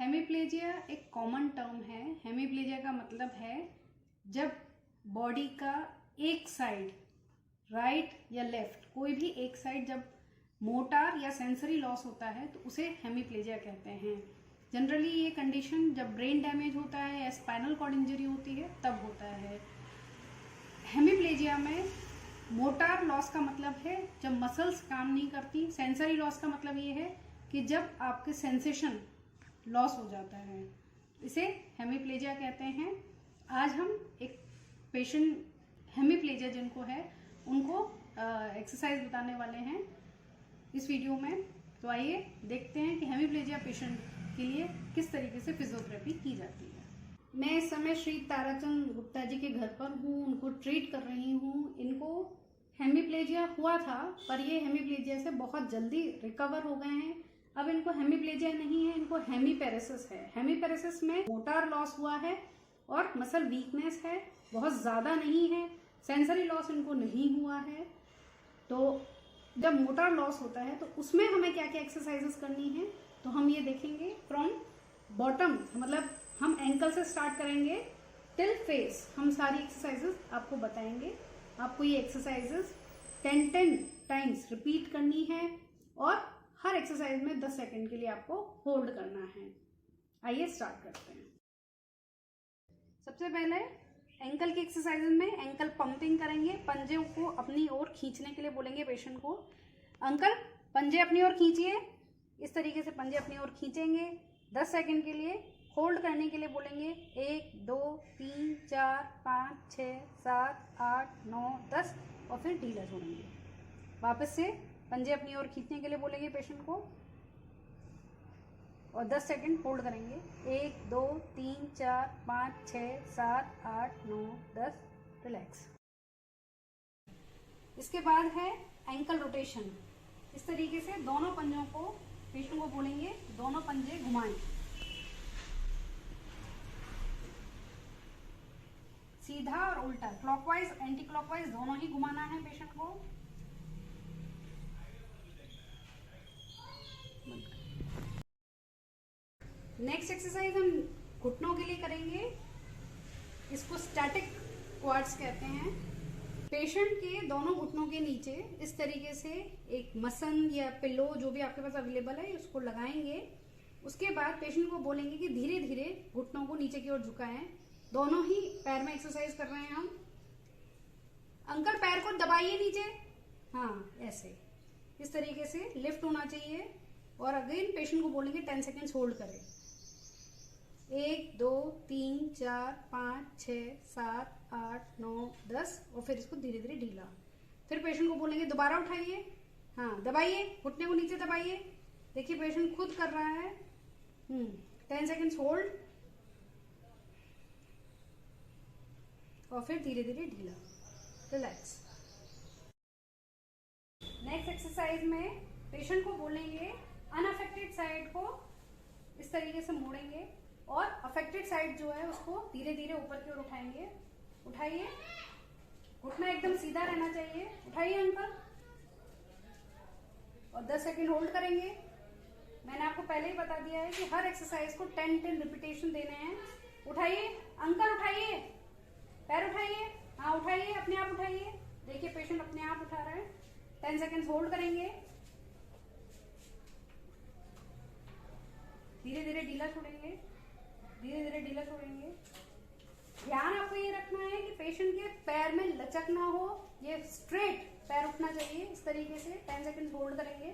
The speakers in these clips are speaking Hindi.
हेमीप्लेजिया एक कॉमन टर्म है। हेमीप्लेजिया का मतलब है जब बॉडी का एक साइड, राइट या लेफ्ट, कोई भी एक साइड जब मोटार या सेंसरी लॉस होता है तो उसे हेमीप्लेजिया कहते हैं। जनरली ये कंडीशन जब ब्रेन डैमेज होता है या स्पाइनल कॉर्ड इंजरी होती है तब होता है। हेमीप्लेजिया में मोटार लॉस का मतलब है जब मसल्स काम नहीं करती। सेंसरी लॉस का मतलब ये है कि जब आपके सेंसेशन लॉस हो जाता है, इसे हेमीप्लेजिया कहते हैं। आज हम एक पेशेंट हेमीप्लेजिया जिनको है उनको एक्सरसाइज बताने वाले हैं इस वीडियो में। तो आइए देखते हैं कि हेमीप्लेजिया पेशेंट के लिए किस तरीके से फिजियोथेरेपी की जाती है। मैं इस समय श्री ताराचंद गुप्ता जी के घर पर हूँ, उनको ट्रीट कर रही हूँ। इनको हेमीप्लेजिया हुआ था पर ये हेमीप्लेजिया से बहुत जल्दी रिकवर हो गए हैं। अब इनको हेमीप्लेजिया नहीं है, इनको हेमीपेरेसिस है। हेमीपेरेसिस में मोटार लॉस हुआ है और मसल वीकनेस है, बहुत ज़्यादा नहीं है। सेंसरी लॉस इनको नहीं हुआ है। तो जब मोटार लॉस होता है तो उसमें हमें क्या क्या एक्सरसाइजेस करनी है तो हम ये देखेंगे। फ्रॉम बॉटम मतलब हम एंकल से स्टार्ट करेंगे टिल फेस, हम सारी एक्सरसाइजेस आपको बताएंगे। आपको ये एक्सरसाइजेस 10 टाइम्स रिपीट करनी है और हर एक्सरसाइज में 10 सेकंड के लिए आपको होल्ड करना है। आइए स्टार्ट करते हैं। सबसे पहले एंकल की एक्सरसाइज में एंकल पंपिंग करेंगे। पंजे को अपनी ओर खींचने के लिए बोलेंगे पेशेंट को, अंकल पंजे अपनी ओर खींचिए। इस तरीके से पंजे अपनी ओर खींचेंगे। 10 सेकंड के लिए होल्ड करने के लिए बोलेंगे। 1 2 3 4 5 6 7 8 9 10 और फिर ढीला छोड़ेंगे। वापस से पंजे अपनी ओर खींचने के लिए बोलेंगे पेशेंट को और 10 सेकंड होल्ड करेंगे। 1 2 3 4 5 6 7 8 9 10 रिलैक्स। इसके बाद है एंकल रोटेशन। इस तरीके से दोनों पंजों को पेशेंट को बोलेंगे, दोनों पंजे घुमाएं, सीधा और उल्टा, क्लॉकवाइज एंटी क्लॉकवाइज दोनों ही घुमाना है पेशेंट को। नेक्स्ट एक्सरसाइज हम घुटनों के लिए करेंगे। इसको स्टैटिक क्वाड्स कहते हैं। पेशेंट के दोनों घुटनों के नीचे इस तरीके से एक मसन या पिलो जो भी आपके पास अवेलेबल है उसको लगाएंगे। उसके बाद पेशेंट को बोलेंगे कि धीरे धीरे घुटनों को नीचे की ओर झुकाएं। दोनों ही पैर में एक्सरसाइज कर रहे हैं हम। अंकल पैर को दबाइए नीचे, हाँ ऐसे, इस तरीके से लिफ्ट होना चाहिए। और अगेन पेशेंट को बोलेंगे 10 सेकेंड्स होल्ड करें। 1 2 3 4 5 6 7 8 9 10 और फिर इसको धीरे धीरे ढीला। फिर पेशेंट को बोलेंगे दोबारा उठाइए, हाँ दबाइए, घुटने को नीचे दबाइए। देखिए पेशेंट खुद कर रहा है। 10 सेकेंड्स होल्ड और फिर धीरे धीरे ढीला, रिलैक्स। नेक्स्ट एक्सरसाइज में पेशेंट को बोलेंगे अनअफेक्टेड साइड को इस तरीके से मोड़ेंगे और अफेक्टेड साइड जो है उसको धीरे धीरे ऊपर की ओर उठाएंगे। उठाइए, घुटना एकदम सीधा रहना चाहिए। उठाइए अंकल और 10 सेकेंड होल्ड करेंगे। मैंने आपको पहले ही बता दिया है कि हर एक्सरसाइज को 10 रिपीटेशन देने हैं। उठाइए अंकल, उठाइए, पैर उठाइए, हाँ उठाइए, अपने आप उठाइए। देखिए पेशेंट अपने आप उठा रहा है। 10 सेकेंड होल्ड करेंगे, धीरे धीरे ढीला छोड़ेंगे, धीरे धीरे ढीला छोड़ेंगे। ध्यान आपको ये रखना है कि पेशेंट के पैर में लचक ना हो, ये स्ट्रेट पैर उठना चाहिए इस तरीके से। 10 सेकेंड होल्ड करेंगे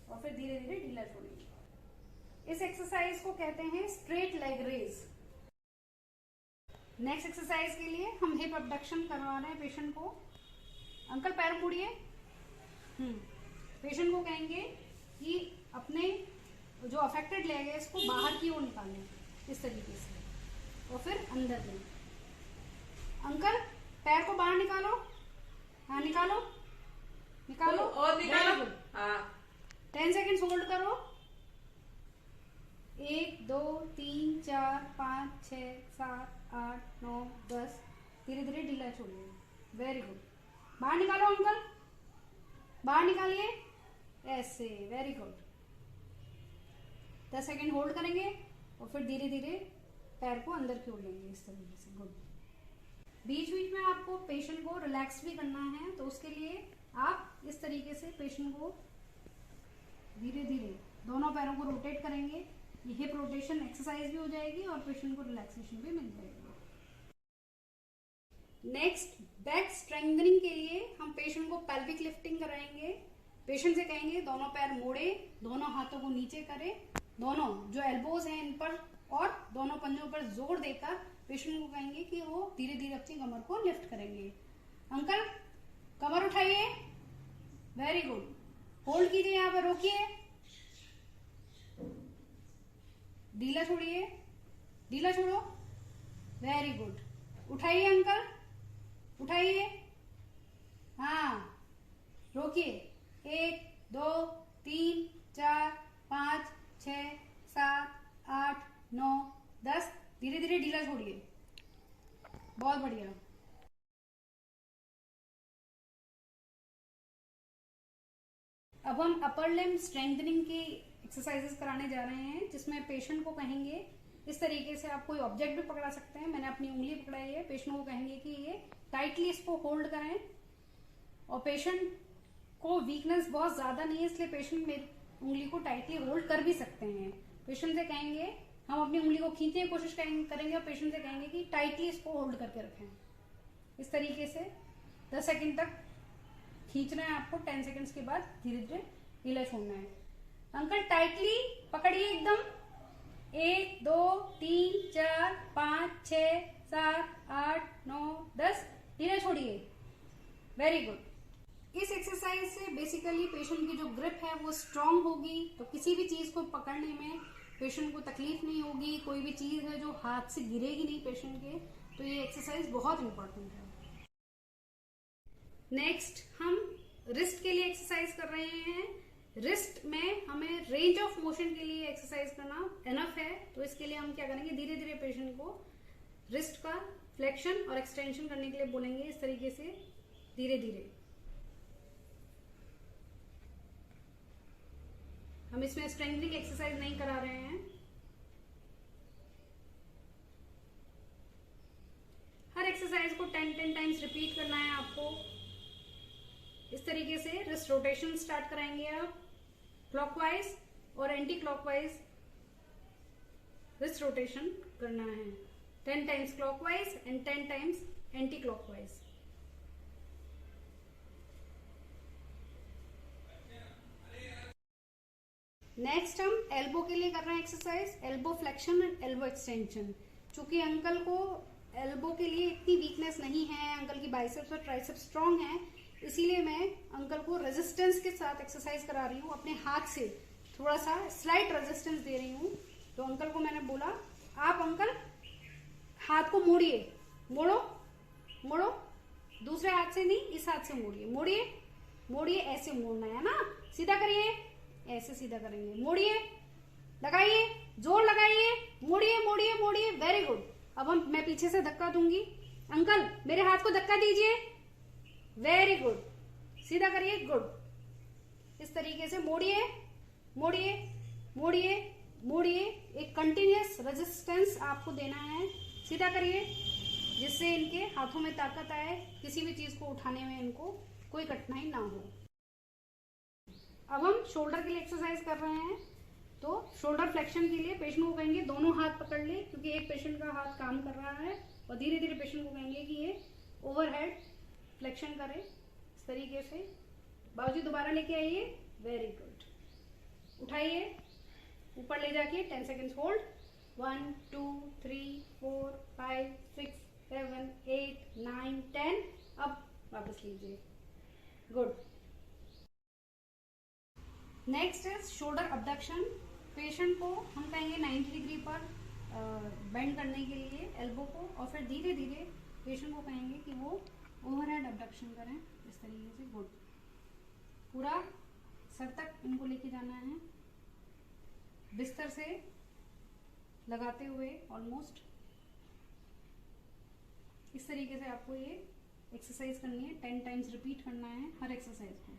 और फिर धीरे धीरे ढीला छोड़ेंगे। इस एक्सरसाइज को कहते हैं straight leg raise. Next exercise के लिए हम हिप अबडक्शन करवा रहे हैं पेशेंट को। अंकल पैर मुड़िए। पेशेंट को कहेंगे कि अपने जो अफेक्टेड लेग है इसको बाहर की ओर निकालें इस तरीके से और फिर अंदर दें। अंकल पैर को बाहर निकालो, हाँ निकालो, निकालो और निकालो, हाँ। 10 सेकेंड्स होल्ड करो। 1 2 3 4 5 6 7 8 9 10 धीरे धीरे ढीला छोड़िए। Very good. बाहर निकालो अंकल, बाहर निकालिए। ऐसे, वेरी गुड। 10 सेकेंड होल्ड करेंगे और फिर धीरे धीरे पैर को अंदर की ओर लेंगे इस तरीके से। गुड। बीच बीच में आपको पेशेंट को रिलैक्स भी करना है, तो उसके लिए आप इस तरीके से पेशेंट को धीरे धीरे दोनों पैरों को रोटेट करेंगे। ये हिप रोटेशन एक्सरसाइज भी हो जाएगी और पेशेंट को रिलैक्सेशन भी मिल जाएगा। नेक्स्ट, बैक स्ट्रेंथनिंग के लिए हम पेशेंट को पेल्विक लिफ्टिंग कराएंगे। पेशेंट से कहेंगे दोनों पैर मोड़े, दोनों हाथों को नीचे करें, दोनों जो एल्बोज हैं इन पर और दोनों पंजों पर जोर देकर पेशेंट को कहेंगे कि वो धीरे धीरे अपनी कमर को लिफ्ट करेंगे। अंकल कमर उठाइए, वेरी गुड। होल्ड कीजिए, यहाँ पर रोकिए, ढीला छोड़िए, ढीला छोड़ो, वेरी गुड। उठाइए अंकल, उठाइए, हाँ, रोकिए। 1 2 3 4 5 6 7 8 9 10। धीरे धीरे ढीला छोड़िए, बहुत बढ़िया। अब हम अपर लिम्ब स्ट्रेंथनिंग की एक्सरसाइजेस कराने जा रहे हैं, जिसमें पेशेंट को कहेंगे इस तरीके से, आप कोई ऑब्जेक्ट भी पकड़ा सकते हैं, मैंने अपनी उंगली पकड़ाई है, पेशेंट को कहेंगे कि ये टाइटली इसको होल्ड करें। और पेशेंट को वीकनेस बहुत ज्यादा नहीं है, इसलिए पेशेंट मेरी उंगली को टाइटली होल्ड कर भी सकते हैं। पेशेंट से कहेंगे, हम अपनी उंगली को खींचने की कोशिश करेंगे और पेशेंट से कहेंगे कि टाइटली इसको होल्ड करके रखें। इस तरीके से 10 सेकेंड तक खींचना है आपको, 10 सेकेंड्स के बाद धीरे धीरे ढीला छोड़ना है। अंकल टाइटली पकड़िए एकदम। 1 2 3 4 5 6 7 8 9 10। ढीला छोड़िए, वेरी गुड। इस एक्सरसाइज से बेसिकली पेशेंट की जो ग्रिप है वो स्ट्रांग होगी, तो किसी भी चीज को पकड़ने में पेशेंट को तकलीफ नहीं होगी। कोई भी चीज है जो हाथ से गिरेगी नहीं पेशेंट के, तो ये एक्सरसाइज बहुत इंपॉर्टेंट है। नेक्स्ट, हम रिस्ट के लिए एक्सरसाइज कर रहे हैं। रिस्ट में हमें रेंज ऑफ मोशन के लिए एक्सरसाइज करना एनफ है, तो इसके लिए हम क्या करेंगे, धीरे धीरे पेशेंट को रिस्ट का फ्लेक्शन और एक्सटेंशन करने के लिए बोलेंगे, इस तरीके से धीरे धीरे। हम इसमें स्ट्रेंथनिंग एक्सरसाइज नहीं करा रहे हैं। हर एक्सरसाइज को 10 टाइम्स रिपीट करना है आपको। इस तरीके से रिस्ट रोटेशन स्टार्ट कराएंगे आप, क्लॉकवाइज और एंटी क्लॉकवाइज रिस्ट रोटेशन करना है। 10 times clockwise and 10 times anti clockwise. Next हम एल्बो के लिए कर रहे हैं exercise, elbow flexion and elbow extension. चूंकि अंकल को एल्बो के लिए इतनी वीकनेस नहीं है, अंकल की बाइसेप्स और ट्राइसेप्स स्ट्रांग है, इसीलिए मैं अंकल को रेजिस्टेंस के साथ एक्सरसाइज करा रही हूँ। अपने हाथ से थोड़ा सा स्लाइट रेजिस्टेंस दे रही हूँ। तो अंकल को मैंने बोला, आप अंकल हाथ को मोड़िए, मोड़ो मोड़ो, दूसरे हाथ से नहीं, इस हाथ से मोड़िए, मोड़िए मोड़िए, ऐसे मोड़ना है ना, सीधा करिए, ऐसे सीधा करेंगे, मोड़िए, लगाइए, जोर लगाइए, मोड़िए मोड़िए मोड़िए, वेरी गुड। अब मैं पीछे से धक्का दूंगी, अंकल मेरे हाथ को धक्का दीजिए, वेरी गुड, सीधा करिए, गुड। इस तरीके से मोड़िए मोड़िए मोड़िए मोड़िए, एक कंटिन्यूअस रेजिस्टेंस आपको देना है। सीधा करिए, जिससे इनके हाथों में ताकत आए, किसी भी चीज को उठाने में इनको कोई कठिनाई ना हो। अब हम शोल्डर के लिए एक्सरसाइज कर रहे हैं। तो शोल्डर फ्लेक्शन के लिए पेशेंट को कहेंगे दोनों हाथ पकड़ ले, क्योंकि एक पेशेंट का हाथ काम कर रहा है, और धीरे धीरे पेशेंट को कहेंगे कि ये ओवरहेड फ्लेक्शन करे, इस तरीके से। बाजू दोबारा लेके आइए, वेरी गुड। उठाइए, ऊपर ले जाके 10 सेकेंड्स होल्ड। 1 2 3 4 5 6 7 8 9 10। अब वापस लीजिए, good. Next is shoulder abduction. Patient को हम कहेंगे 90 डिग्री पर बेंड करने के लिए एल्बो को, और फिर धीरे धीरे पेशेंट को कहेंगे कि वो ओवरहेड अबडक्शन करें, इस तरीके से, गुड। पूरा सर तक इनको लेके जाना है, बिस्तर से लगाते हुए ऑलमोस्ट। इस तरीके से आपको ये एक्सरसाइज करनी है, 10 टाइम्स रिपीट करना है हर एक्सरसाइज को।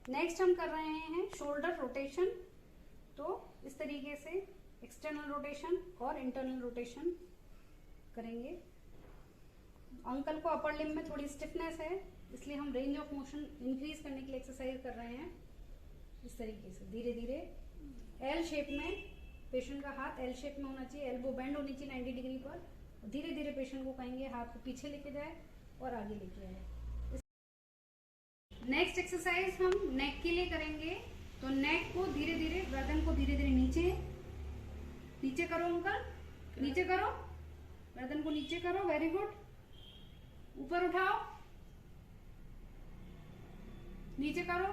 नेक्स्ट हम कर रहे हैं शोल्डर रोटेशन। तो इस तरीके से एक्सटर्नल रोटेशन और इंटरनल रोटेशन करेंगे। अंकल को अपर लिम्ब में थोड़ी स्टिफनेस है, इसलिए हम रेंज ऑफ मोशन इंक्रीज करने के लिए एक्सरसाइज कर रहे हैं। इस तरीके से धीरे धीरे एल शेप में, पेशेंट का हाथ एल शेप में होना चाहिए, एल्बो बेंड होनी चाहिए 90 डिग्री पर। धीरे धीरे पेशेंट को कहेंगे हाथ को पीछे लेके जाए और आगे लेके आए। नेक्स्ट एक्सरसाइज हम नेक के लिए करेंगे। तो नेक को धीरे धीरे, गर्दन को धीरे धीरे नीचे नीचे करो अंकल, नीचे करो, गर्दन को नीचे करो, वेरी गुड। ऊपर उठाओ, नीचे करो,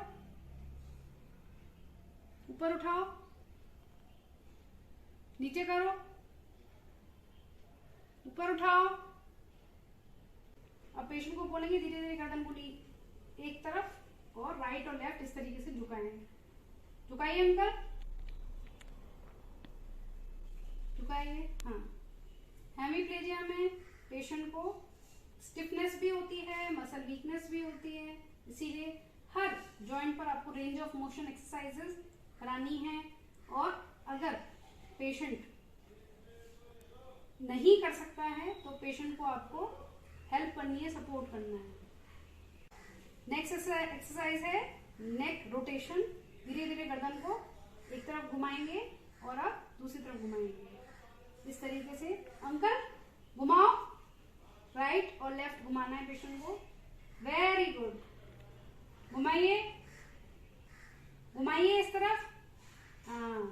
ऊपर उठाओ, नीचे करो, ऊपर उठाओ। अब पेशेंट को बोलेंगे धीरे धीरे गर्दन को एक तरफ और राइट और लेफ्ट इस तरीके से झुकाएंगे। झुकाइए अंकल, झुकाइए। हाँ, हेमीप्लेजिया में पेशेंट को स्टिफनेस भी होती है, मसल वीकनेस भी होती है, इसीलिए हर जॉइंट पर आपको रेंज ऑफ मोशन एक्सरसाइजेस करानी है। और अगर पेशेंट नहीं कर सकता है तो पेशेंट को आपको हेल्प करनी है, सपोर्ट करना है। नेक्स्ट एक्सरसाइज है नेक रोटेशन। धीरे धीरे गर्दन को एक तरफ घुमाएंगे और आप दूसरी तरफ घुमाएंगे। इस तरीके से अंकल घुमाओ, राइट और लेफ्ट घुमाना है पेशेंट को, वेरी गुड। घुमाइए, घुमाइए इस तरफ। हाँ,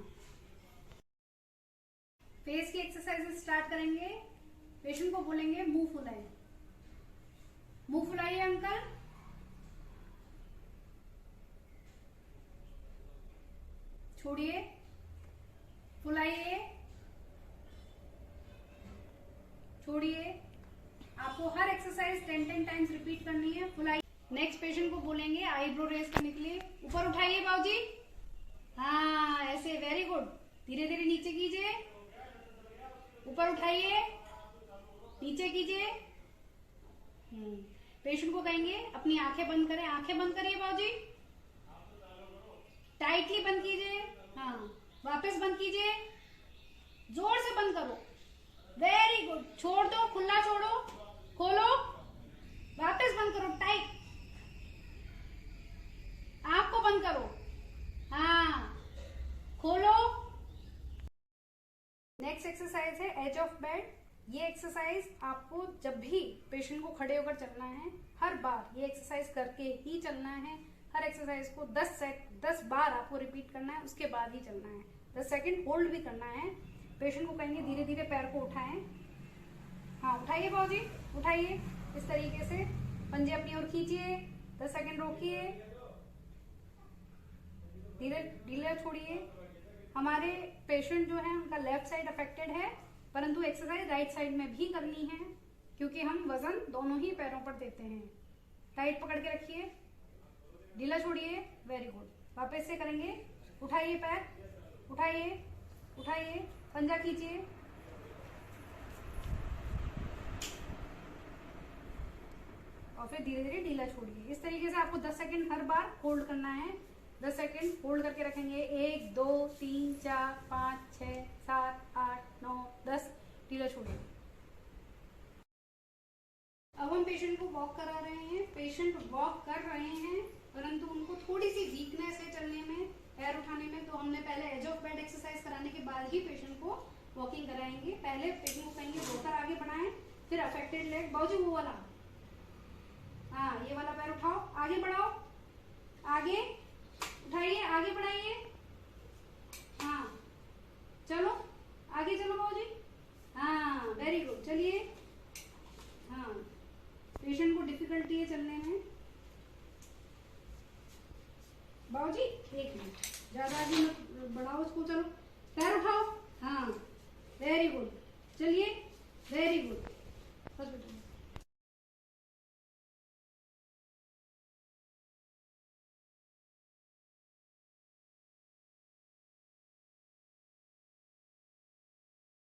फेस की एक्सरसाइजेस स्टार्ट करेंगे। पेशेंट को बोलेंगे मुंह फुलाइए, मुंह फुलाइए अंकल, छोड़िए, फुलाइए, छोड़िए। आपको हर एक्सरसाइज 10 टाइम्स रिपीट करनी है। फुलाइए। नेक्स्ट पेशेंट को बोलेंगे आईब्रो रेस करने के लिए। ऊपर उठाइए बाबूजी, हाँ ऐसे, वेरी गुड। धीरे धीरे नीचे कीजिए, ऊपर उठाइए, नीचे कीजिए। पेशेंट को कहेंगे अपनी आंखें बंद करें। आंखें बंद करिए बाबूजी, टाइटली बंद कीजिए। हाँ, वापस बंद कीजिए, जोर से बंद करो, वेरी गुड। छोड़ दो, खुला छोड़ो, खोलो, वापस बंद करो, टाइट। आंख को बंद करो, हाँ, खोलो। नेक्स्ट एक्सरसाइज है एज ऑफ बेड। ये एक्सरसाइज आपको जब भी पेशेंट को खड़े होकर चलना है, हर बार ये एक्सरसाइज करके ही चलना है। हर एक्सरसाइज को 10 बार आपको रिपीट करना है, उसके बाद ही चलना है। 10 सेकंड होल्ड भी करना है। पेशेंट को कहेंगे धीरे धीरे पैर को उठाएं। हाँ, उठाइए बाबूजी, उठाइए। इस तरीके से पंजे अपनी ओर खींचिए, 10 सेकंड रोकिए, धीरे ढीला छोड़िए। हमारे पेशेंट जो है उनका लेफ्ट साइड अफेक्टेड है, परंतु एक्सरसाइज राइट साइड में भी करनी है, क्योंकि हम वजन दोनों ही पैरों पर देते हैं। टाइट पकड़ के रखिए, ढीला छोड़िए, वेरी गुड। वापस से करेंगे, उठाइए पैर, उठाइए, उठाइए, पंजा खींचिए, और फिर धीरे धीरे ढीला छोड़िए। इस तरीके से आपको 10 सेकंड हर बार होल्ड करना है। 10 सेकंड होल्ड करके रखेंगे। 1 2 3 4 5 6 7 8 9 10, ढीला छोड़िए। अब हम पेशेंट को वॉक करा रहे हैं। पेशेंट वॉक कर रहे हैं, परंतु उनको थोड़ी सी वीकनेस है चलने में, पैर उठाने में। तो हमने पहले एज ऑफ बेड एक्सरसाइज कराने के बाद ही पेशेंट को वॉकिंग कराएंगे। पहले पेशेंट को कहेंगे वॉकर आगे बढ़ाएं, फिर अफेक्टेड लेग। बाबूजी वो वाला, हाँ ये वाला पैर उठाओ, आगे बढ़ाओ, आगे उठाइए, आगे बढ़ाइए। हाँ चलो, आगे चलो बाबूजी, हाँ वेरी गुड। चलिए। हाँ, पेशेंट को डिफिकल्टी है चलने में। बाबूजी 1 मिनट, ज्यादा आगे मत बढ़ाओ उसको। चलो, पैर उठाओ, हाँ वेरी गुड। चलिए, वेरी गुड।